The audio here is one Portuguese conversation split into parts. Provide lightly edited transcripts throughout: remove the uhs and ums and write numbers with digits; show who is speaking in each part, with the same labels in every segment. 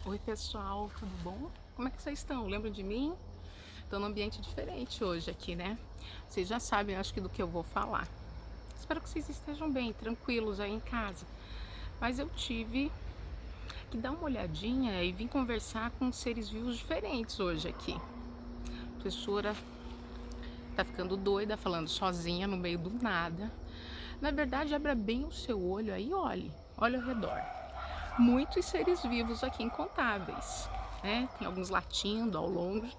Speaker 1: Oi pessoal, tudo bom? Como é que vocês estão? Lembram de mim? Estou num ambiente diferente hoje aqui, né? Vocês já sabem, acho que do que eu vou falar. Espero que vocês estejam bem, tranquilos aí em casa. Mas eu tive que dar uma olhadinha e vim conversar com seres vivos diferentes hoje aqui. A professora tá ficando doida, falando sozinha no meio do nada. Na verdade, abra bem o seu olho aí, olhe ao redor. Muitos seres vivos aqui incontáveis, né? Tem alguns latindo ao longe,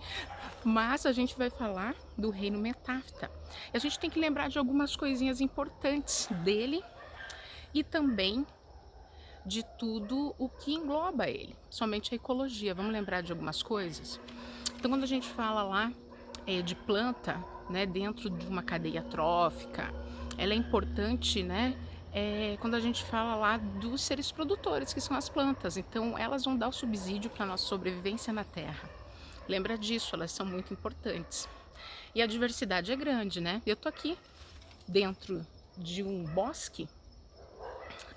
Speaker 1: mas a gente vai falar do reino Metáfita. E a gente tem que lembrar de algumas coisinhas importantes dele e também de tudo o que engloba ele, somente a ecologia. Vamos lembrar de algumas coisas? Então, quando a gente fala lá de planta, né, dentro de uma cadeia trófica, ela é importante, né? Quando a gente fala lá dos seres produtores, que são as plantas. Então, elas vão dar o subsídio para a nossa sobrevivência na Terra. Lembra disso, elas são muito importantes. E a diversidade é grande, né? Eu tô aqui dentro de um bosque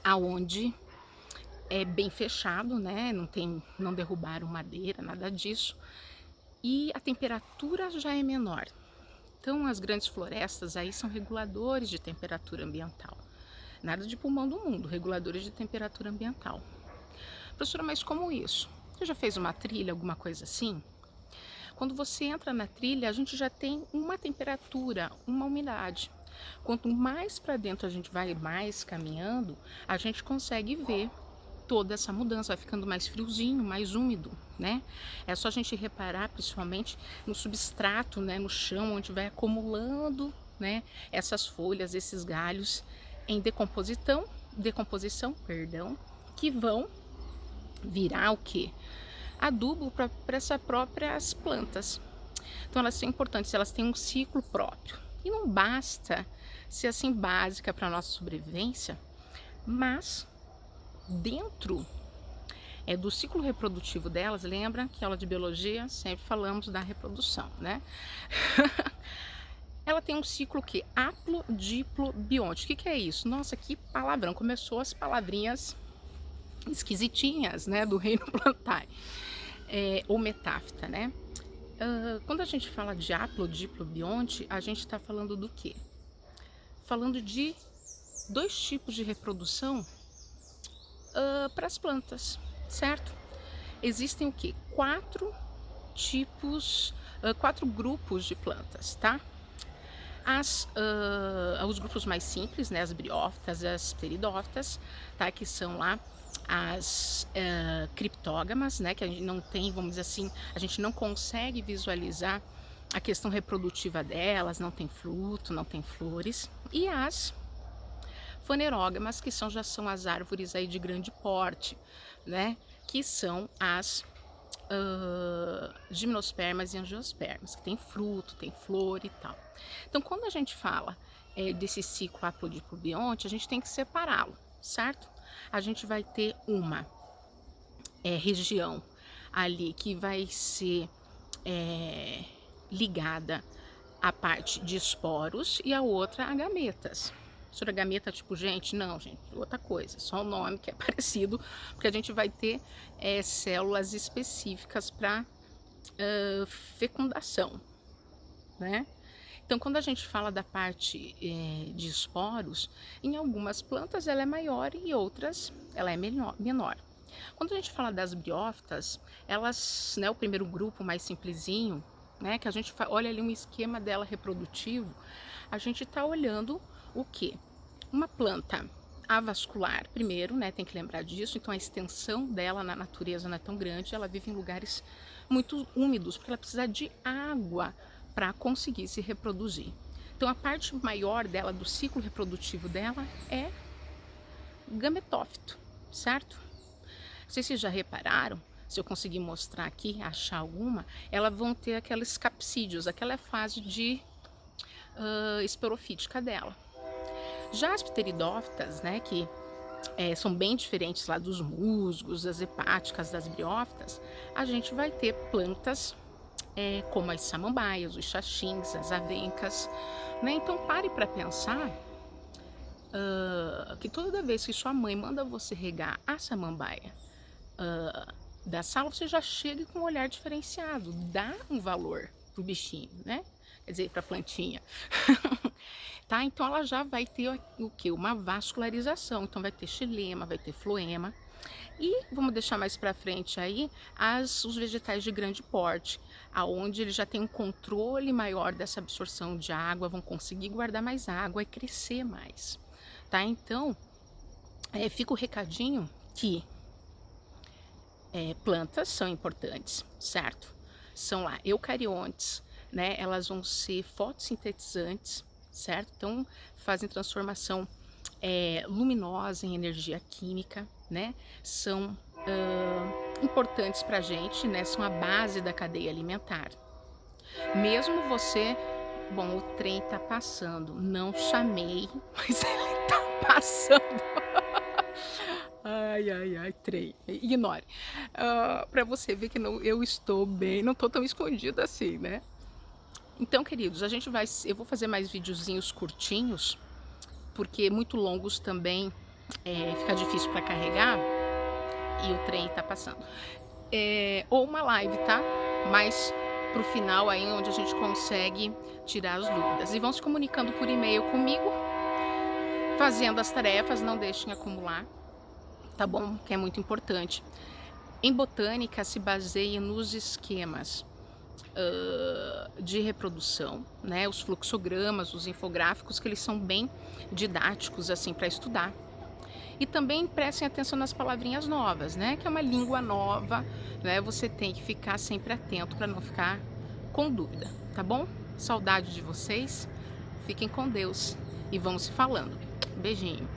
Speaker 1: aonde é bem fechado, né? Não derrubaram madeira, nada disso. E a temperatura já é menor. Então, as grandes florestas aí são reguladores de temperatura ambiental. Nada de pulmão do mundo, reguladores de temperatura ambiental. Professora, mas como isso? Você já fez uma trilha, alguma coisa assim? Quando você entra na trilha, a gente já tem uma temperatura, uma umidade. Quanto mais para dentro a gente vai mais caminhando, a gente consegue ver toda essa mudança, vai ficando mais friozinho, mais úmido, né? É só a gente reparar principalmente no substrato, né, no chão, onde vai acumulando, né, essas folhas, esses galhos em decomposição, que vão virar o quê? Adubo para essas próprias plantas. Então elas são importantes, elas têm um ciclo próprio. E não basta ser assim básica para a nossa sobrevivência, mas dentro do ciclo reprodutivo delas, lembra que aula de biologia sempre falamos da reprodução, né? Ela tem um ciclo que haplo, diplo, bionte. O que é isso? Nossa, que palavrão! Começou as palavrinhas esquisitinhas, né, do reino plantar, ou metáfita, né? Quando a gente fala de haplo, diplo, bionte, a gente está falando do quê? Falando de dois tipos de reprodução para as plantas, certo? Existem o quê? Quatro tipos, quatro grupos de plantas, tá? Os grupos mais simples, né, as briófitas, as pteridófitas, tá, que são lá as criptógamas, né, que a gente não tem, vamos dizer assim, a gente não consegue visualizar a questão reprodutiva delas, não tem fruto, não tem flores, e as fanerógamas, que já são as árvores aí de grande porte, né, que são as gimnospermas e angiospermas, que tem fruto, tem flor e tal. Então, quando a gente fala desse ciclo apodipobionte, a gente tem que separá-lo, certo? A gente vai ter uma região ali que vai ser ligada à parte de esporos e a outra a gametas. Gameta, tipo, gente, não, gente, outra coisa, só o nome que é parecido, porque a gente vai ter células específicas para fecundação, né? Então, quando a gente fala da parte de esporos, em algumas plantas ela é maior e outras ela é menor. Quando a gente fala das briófitas, elas, né, o primeiro grupo mais simplesinho, né, que a gente olha ali um esquema dela reprodutivo, a gente está olhando o que? Uma planta avascular, primeiro, né, tem que lembrar disso, então a extensão dela na natureza não é tão grande, ela vive em lugares muito úmidos, porque ela precisa de água para conseguir se reproduzir. Então a parte maior dela, do ciclo reprodutivo dela, é gametófito, certo? Não sei se vocês já repararam, se eu conseguir mostrar aqui, achar alguma, elas vão ter aqueles capsídeos, aquela fase de esporofítica dela. Já as pteridófitas, né, que são bem diferentes lá dos musgos, das hepáticas, das briófitas, a gente vai ter plantas como as samambaias, os xaxins, as avencas, né? Então pare para pensar que toda vez que sua mãe manda você regar a samambaia da sala, você já chega com um olhar diferenciado, dá um valor pro bichinho, né? Quer dizer, pra plantinha. Tá? Então ela já vai ter o quê? Uma vascularização. Então vai ter xilema, vai ter floema. E vamos deixar mais para frente aí os vegetais de grande porte, aonde eles já têm um controle maior dessa absorção de água, vão conseguir guardar mais água e crescer mais, tá? Então, fica o recadinho que plantas são importantes, certo? São lá eucariontes, né? Elas vão ser fotossintetizantes, certo? Então, fazem transformação luminosa em energia química, né? São importantes para a gente, né? São a base da cadeia alimentar. Mesmo você, bom, o trem tá passando, não chamei, mas ele tá passando. Ai, ai, ai, trem, ignore. Para você ver que eu estou bem, não tô tão escondida assim, né? Então, queridos, eu vou fazer mais videozinhos curtinhos, porque muito longos também fica difícil para carregar e o trem tá passando. Ou uma live, tá? Mas pro final aí onde a gente consegue tirar as dúvidas. E vão se comunicando por e-mail comigo, fazendo as tarefas, não deixem acumular, tá bom? Que é muito importante. Em botânica se baseia nos esquemas de reprodução, né? Os fluxogramas, os infográficos, que eles são bem didáticos assim para estudar. E também prestem atenção nas palavrinhas novas, né? Que é uma língua nova, né? Você tem que ficar sempre atento para não ficar com dúvida, tá bom? Saudade de vocês, fiquem com Deus e vamos se falando. Beijinho.